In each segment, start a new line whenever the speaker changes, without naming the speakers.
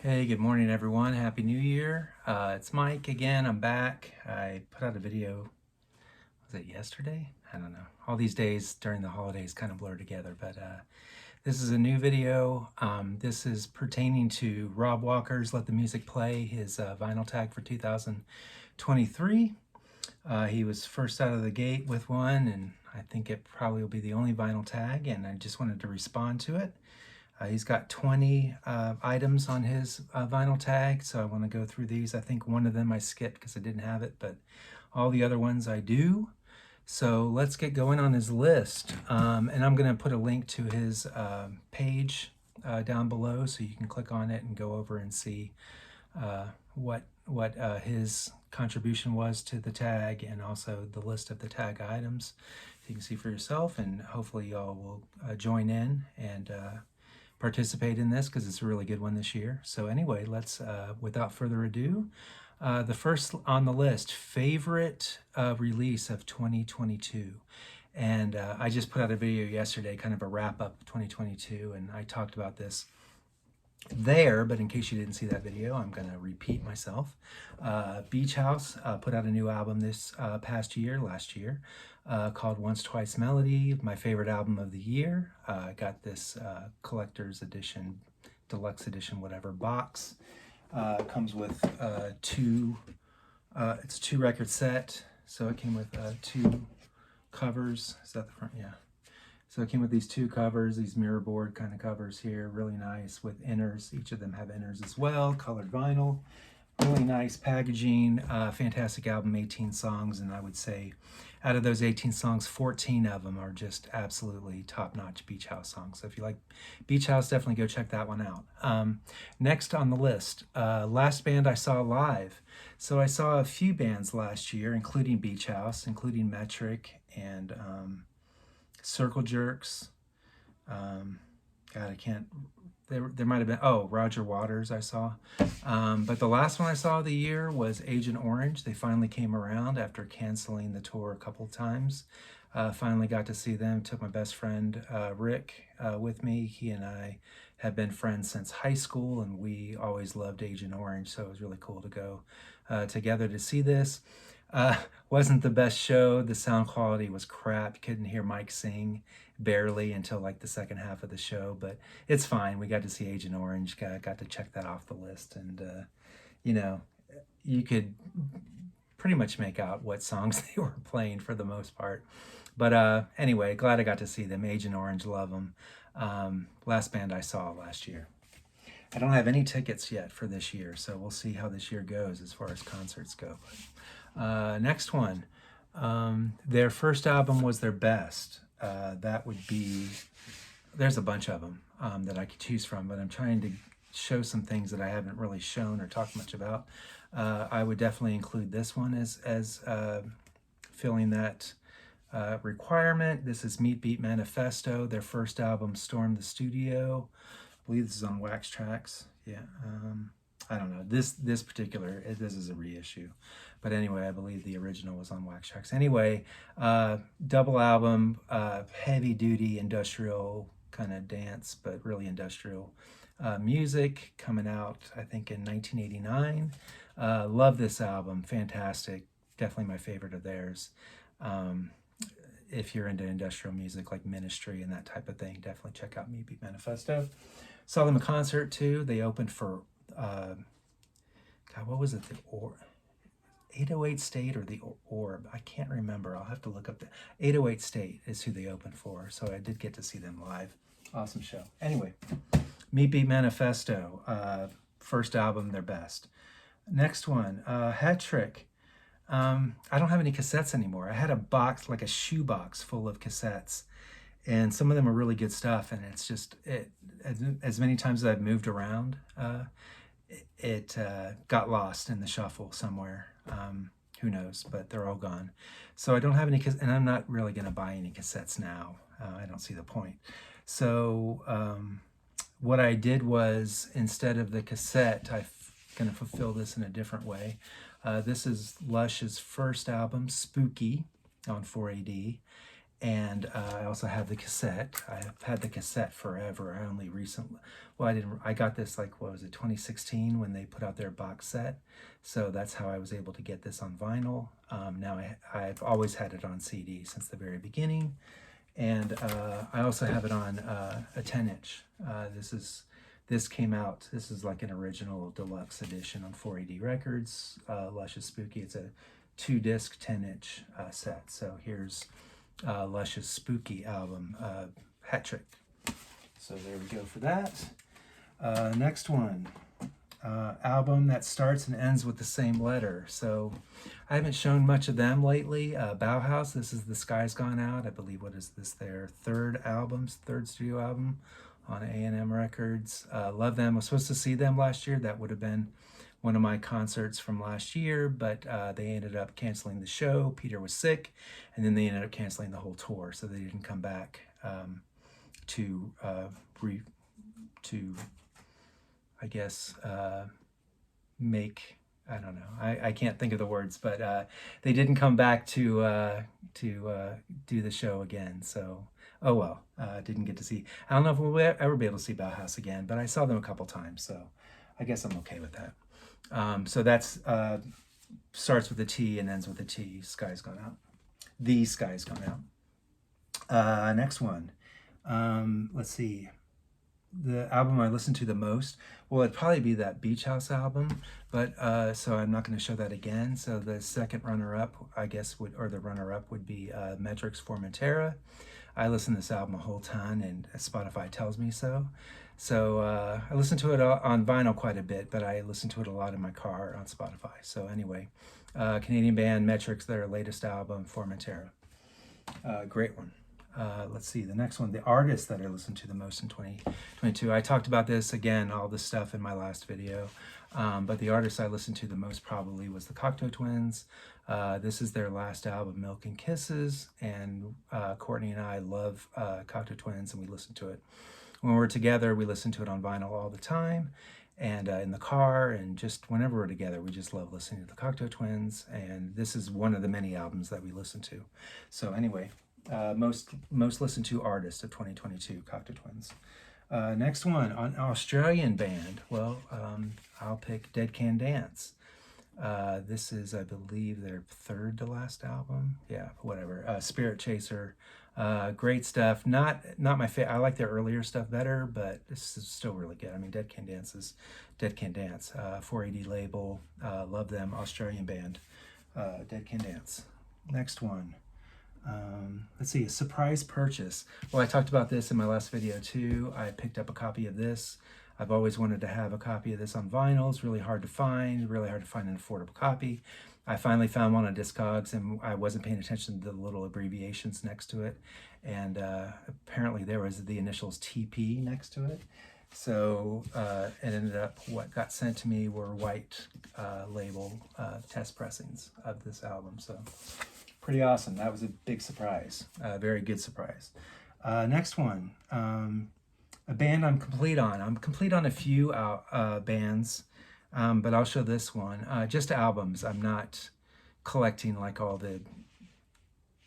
Hey, good morning, everyone. Happy New Year. It's Mike again. I'm back. I put out a video, was it yesterday? I don't know. All these days during the holidays kind of blur together, but this is a new video. This is pertaining to Rob Walker's Let the Music Play, his vinyl tag for 2023. He was first out of the gate with one, and I think it probably will be the only vinyl tag, and I just wanted to respond to it. He's got 20 items on his vinyl tag, so I want to go through these. I think one of them I skipped because I didn't have it, but all the other ones I do. So let's get going on his list. And I'm going to put a link to his page down below so you can click on it and go over and see what his contribution was to the tag, and also the list of the tag items. So you can see for yourself, and hopefully y'all will join in and participate in this because it's a really good one this year. So anyway, let's, without further ado, the first on the list, favorite release of 2022. And I just put out a video yesterday, kind of a wrap up of 2022, and I talked about this there, but in case you didn't see that video, I'm going to repeat myself. Beach House put out a new album this last year, called Once Twice Melody, my favorite album of the year. I got this collector's edition, deluxe edition, whatever box. Comes with it's a 2-record set, so it came with 2 covers. Is that the front? Yeah. So it came with these 2 covers, these mirror board kind of covers here, really nice with inners. Each of them have inners as well, colored vinyl, really nice packaging, fantastic album, 18 songs, and I would say out of those 18 songs, 14 of them are just absolutely top-notch Beach House songs. So if you like Beach House, definitely go check that one out. Next on the list, last band I saw live. So I saw a few bands last year, including Beach House, including Metric and Circle Jerks. God, I can't, there might have been, Roger Waters I saw. But the last one I saw of the year was Agent Orange. They finally came around after canceling the tour a couple times. Finally got to see them. Took my best friend Rick with me. He and I have been friends since high school, and we always loved Agent Orange, so it was really cool to go together to see this. Wasn't the best show. The sound quality was crap. Couldn't hear Mike sing barely until like the second half of the show, but it's fine. We got to see Agent Orange, got to check that off the list, and you could pretty much make out what songs they were playing for the most part. But anyway, glad I got to see them. Agent Orange, love them. Last band I saw last year. I don't have any tickets yet for this year, so we'll see how this year goes as far as concerts go. Next one, their first album was their best. That would be, there's a bunch of them that I could choose from, but I'm trying to show some things that I haven't really shown or talked much about. I would definitely include this one as filling that requirement. This is Meat Beat Manifesto, their first album, Storm the Studio. I believe this is on Wax Tracks. Yeah. I don't know. This particular, this is a reissue. But anyway, I believe the original was on Wax Tracks. Anyway, double album, heavy duty industrial kind of dance, but really industrial music, coming out, I think, in 1989. Love this album. Fantastic. Definitely my favorite of theirs. If you're into industrial music like Ministry and that type of thing, definitely check out Meat Beat Manifesto. Saw them in concert too. They opened for God, what was it? The 808 State or the Orb? I can't remember. I'll have to look up. The 808 State is who they opened for, so I did get to see them live. Awesome show. Anyway, Meat Beat Manifesto, first album, their best. Next one, Hat Trick. I don't have any cassettes anymore. I had a box, like a shoebox full of cassettes, and some of them are really good stuff, and it's just, as many times as I've moved around, it got lost in the shuffle somewhere. Who knows, but they're all gone. So I don't have any, and I'm not really going to buy any cassettes now. I don't see the point. So what I did was, instead of the cassette, I'm going to fulfill this in a different way. This is Lush's first album, Spooky, on 4AD. And I also have the cassette. I've had the cassette forever. I only recently, well, I got this like, what was it, 2016 when they put out their box set. So that's how I was able to get this on vinyl. Now I've always had it on CD since the very beginning. And I also have it on a 10-inch. This came out, this is like an original deluxe edition on 4AD Records, Lush's Spooky. It's a 2-disc 10-inch set. So here's Lush's Spooky album, Hat Trick. So there we go for that. Next one, album that starts and ends with the same letter. So I haven't shown much of them lately. Bauhaus, this is The Sky's Gone Out. I believe, what is this, their third studio album on A&M Records. Love them. I was supposed to see them last year. That would have been one of my concerts from last year, but they ended up canceling the show. Peter was sick, and then they ended up canceling the whole tour, so they didn't come back to I guess make, I don't know, I can't think of the words, but they didn't come back to do the show again. So oh well, didn't get to see. I don't know if we'll ever be able to see Bauhaus again, but I saw them a couple times, so I guess I'm okay with that. So that's starts with a T and ends with a T. Sky's Gone Out. The Sky's Gone Out. Next one. Let's see. The album I listened to the most, well, it'd probably be that Beach House album, but so I'm not going to show that again. So the second runner-up, I guess, or the runner-up would be Metrics Formentera. I listen to this album a whole ton, and Spotify tells me so. So I listen to it on vinyl quite a bit, but I listen to it a lot in my car on Spotify. So anyway, Canadian band Metrics, their latest album, Formentera. Great one. Let's see, the next one, the artist that I listened to the most in 2022. I talked about this, again, all this stuff in my last video. But the artist I listened to the most probably was the Cocteau Twins. This is their last album, Milk and Kisses, and Courtney and I love Cocteau Twins, and we listen to it. When we're together, we listen to it on vinyl all the time, and in the car, and just whenever we're together, we just love listening to the Cocteau Twins, and this is one of the many albums that we listen to. So anyway, most listened to artist of 2022, Cocteau Twins. Next one, an Australian band. Well, I'll pick Dead Can Dance. This is, I believe, their third to last album. Yeah, whatever. Spirit Chaser. Great stuff. Not my favorite. I like their earlier stuff better, but this is still really good. I mean, Dead Can Dance is Dead Can Dance. 4AD label. Love them. Australian band. Dead Can Dance. Next one. Let's see, a surprise purchase. Well, I talked about this in my last video too. I picked up a copy of this. I've always wanted to have a copy of this on vinyl. It's really hard to find an affordable copy. I finally found one on Discogs, and I wasn't paying attention to the little abbreviations next to it. And apparently there was the initials TP next to it. So it ended up, what got sent to me were white label test pressings of this album. So pretty awesome. That was a big surprise. Very good surprise. Next one. A band I'm complete on. I'm complete on a few bands, but I'll show this one. Just albums. I'm not collecting like all the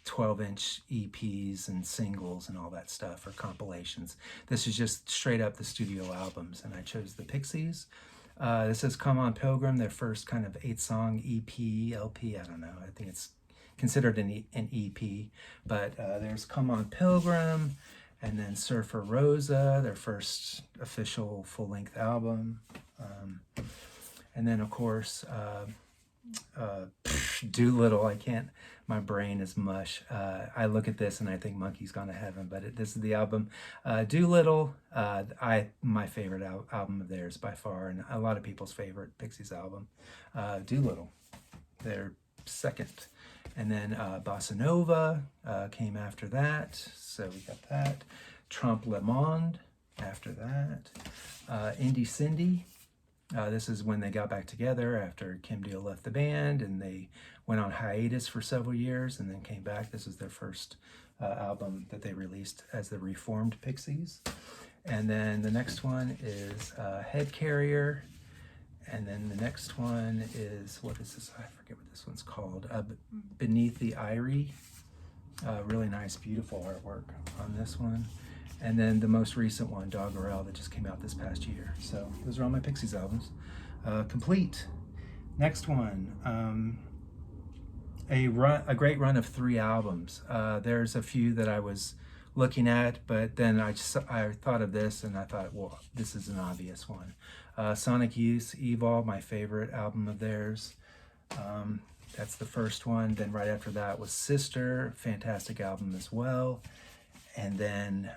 12-inch EPs and singles and all that stuff, or compilations. This is just straight up the studio albums, and I chose the Pixies. This is Come On Pilgrim, their first kind of 8-song EP, LP, I don't know. I think it's considered an EP, but there's Come On Pilgrim, and then Surfer Rosa, their first official full-length album. And then, of course, Doolittle. My brain is mush. I look at this and I think Monkey's Gone to Heaven, but this is the album. Doolittle, my favorite album of theirs by far, and a lot of people's favorite Pixies album. Doolittle, their second. And then Bossa Nova came after that, so we got that. Trompe Le Monde after that. Indy Cindy, this is when they got back together after Kim Deal left the band, and they went on hiatus for several years and then came back. This is their first album that they released as the Reformed Pixies. And then the next one is Head Carrier. And then the next one is, what is this? I forget what this one's called. Beneath the Eyrie. Really nice, beautiful artwork on this one. And then the most recent one, Grail, that just came out this past year. So those are all my Pixies albums. Complete. Next one, a great run of 3 albums. There's a few that I was looking at, but then I thought of this and I thought, well, this is an obvious one. Sonic Youth, Evolve, my favorite album of theirs. That's the first one. Then right after that was Sister, fantastic album as well. And then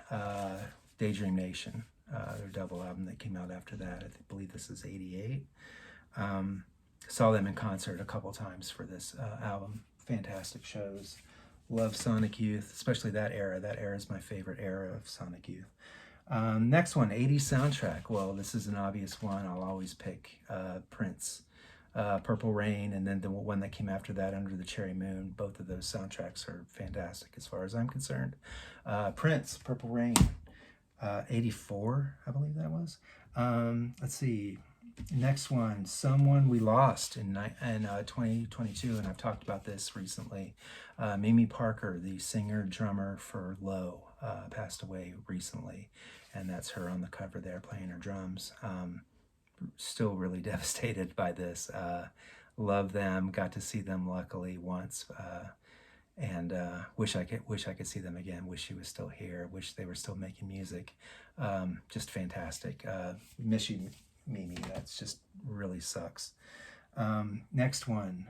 Daydream Nation, their double album that came out after that. I believe this is 88. Saw them in concert a couple times for this album. Fantastic shows. Love Sonic Youth, especially that era. That era is my favorite era of Sonic Youth. Next one, 80s soundtrack. Well, this is an obvious one. I'll always pick Prince, Purple Rain, and then the one that came after that, Under the Cherry Moon. Both of those soundtracks are fantastic as far as I'm concerned. Prince, Purple Rain, 84, I believe that was. Let's see. Next one, Someone We Lost in 2022, and I've talked about this recently. Mimi Parker, the singer drummer for Low, passed away recently, and that's her on the cover there playing her drums. Still really devastated by this. Love them, got to see them luckily once, and wish I could see them again. Wish she was still here. Wish they were still making music. Just fantastic. Miss you, Mimi. That's just really sucks. Next one,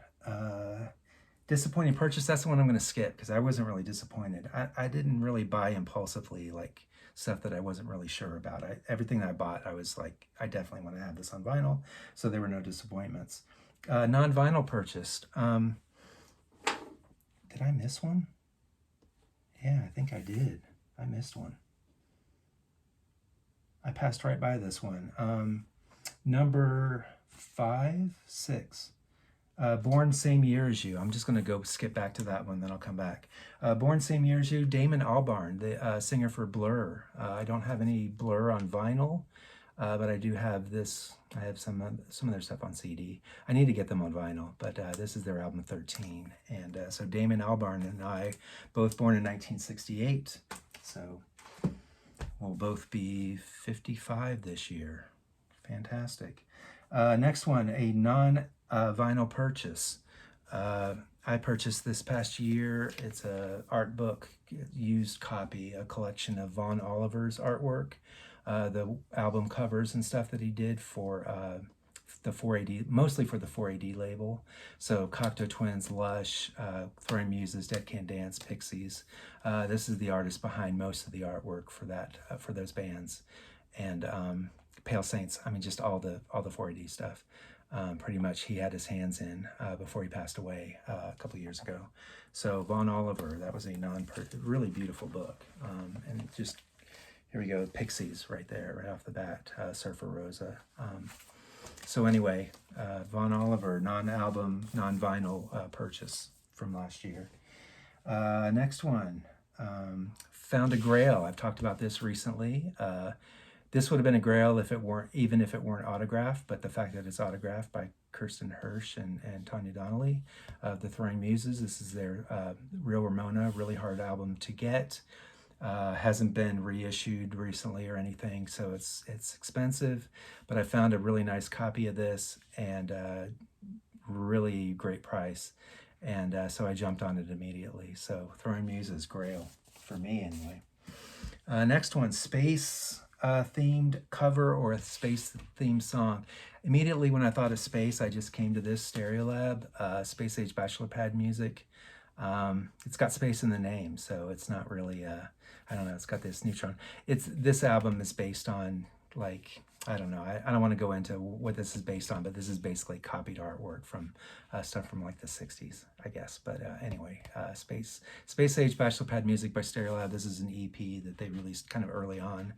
disappointing purchase. That's the one I'm going to skip because I wasn't really disappointed. I didn't really buy impulsively like stuff that I wasn't really sure about. Everything I bought, I was like, I definitely want to have this on vinyl. So there were no disappointments. Non-vinyl purchased. Did I miss one? Yeah, I think I did. I missed one. I passed right by this one. Number 6. Born Same Year as You. I'm just going to go skip back to that one, then I'll come back. Born Same Year as You, Damon Albarn, the singer for Blur. I don't have any Blur on vinyl, but I do have this. I have some of their stuff on CD. I need to get them on vinyl, but this is their album 13. And so Damon Albarn and I, both born in 1968, so we'll both be 55 this year. Fantastic. Next one, a non-vinyl purchase. I purchased this past year. It's a art book, used copy, a collection of Von Oliver's artwork, the album covers and stuff that he did for the 4AD, mostly for the 4AD label. So Cocteau Twins, Lush, Throwing Muses, Dead Can Dance, Pixies. This is the artist behind most of the artwork for that, for those bands. And Pale Saints, I mean, just all the 4AD stuff. Pretty much he had his hands in before he passed away a couple years ago. So Von Oliver, that was a really beautiful book. And just, here we go, Pixies right there, right off the bat, Surfer Rosa. So anyway, Von Oliver, non-album, non-vinyl purchase from last year. Next one, found a Grail. I've talked about this recently. This would have been a Grail even if it weren't autographed, but the fact that it's autographed by Kirsten Hirsch and Tanya Donnelly of the Throwing Muses. This is their Real Ramona, really hard album to get. Hasn't been reissued recently or anything, so it's expensive, but I found a really nice copy of this and really great price, and so I jumped on it immediately. So Throwing Muses, Grail, for me anyway. Next one, space themed cover or a space themed song. Immediately when I thought of space, I just came to this Stereolab, Space Age Bachelor Pad Music. It's got space in the name, so it's not really, I don't know, it's got this neutron. This album is based on, like, I don't know, I don't want to go into what this is based on, but this is basically copied artwork from stuff from like the 60s, I guess. But anyway, Space Age Bachelor Pad Music by Stereolab. This is an EP that they released kind of early on.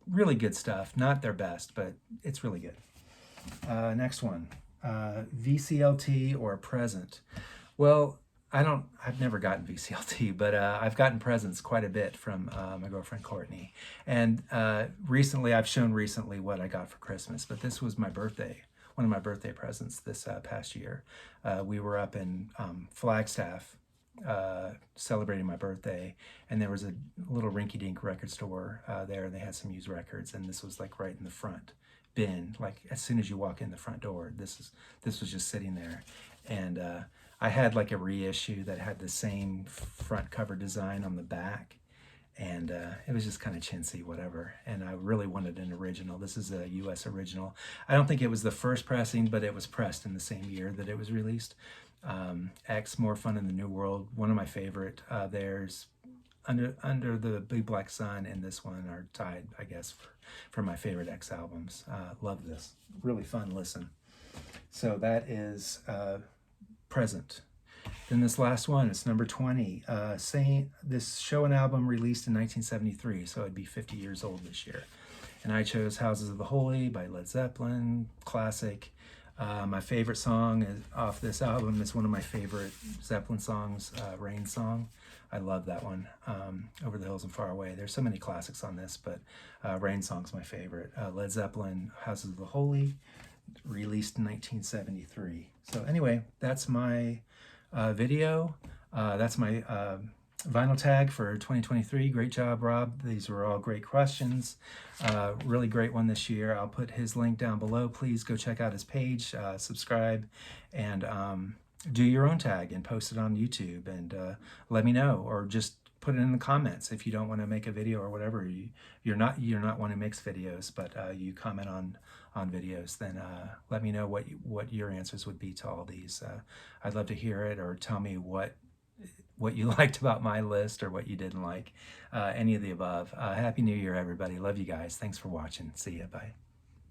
Really good stuff. Not their best, but it's really good. Next one, VCLT or Present. Well, I've never gotten VCLT, but I've gotten presents quite a bit from my girlfriend Courtney. And I've shown recently what I got for Christmas, but this was my birthday, one of my birthday presents this past year. We were up in Flagstaff celebrating my birthday, and there was a little rinky-dink record store there. They had some used records, and this was like right in the front bin. Like as soon as you walk in the front door, this was just sitting there, and I had like a reissue that had the same front cover design on the back, and it was just kind of chintzy, whatever. And I really wanted an original. This is a U.S. original. I don't think it was the first pressing, but it was pressed in the same year that it was released. X, More Fun in the New World, one of my favorite. There's Under the Big Black Sun and this one are tied, I guess, for my favorite X albums. Love this. Really fun listen. So that is Present. Then this last one, it's number 20. This show and album released in 1973, so it'd be 50 years old this year. And I chose Houses of the Holy by Led Zeppelin, classic. My favorite song is off this album is one of my favorite Zeppelin songs, Rain Song. I love that one, Over the Hills and Far Away. There's so many classics on this, but Rain Song's my favorite. Led Zeppelin, Houses of the Holy, released in 1973. So anyway, that's my video. That's my vinyl tag for 2023. Great job, Rob. These were all great questions. Really great one this year. I'll put his link down below. Please go check out his page, subscribe, and do your own tag and post it on YouTube, and let me know, or just put it in the comments if you don't want to make a video or whatever. You're not one who makes videos, but you comment on videos. Then let me know what your answers would be to all these. I'd love to hear it, or tell me what you liked about my list or what you didn't like. Any of the above. Happy New Year, everybody. Love you guys. Thanks for watching. See ya. Bye.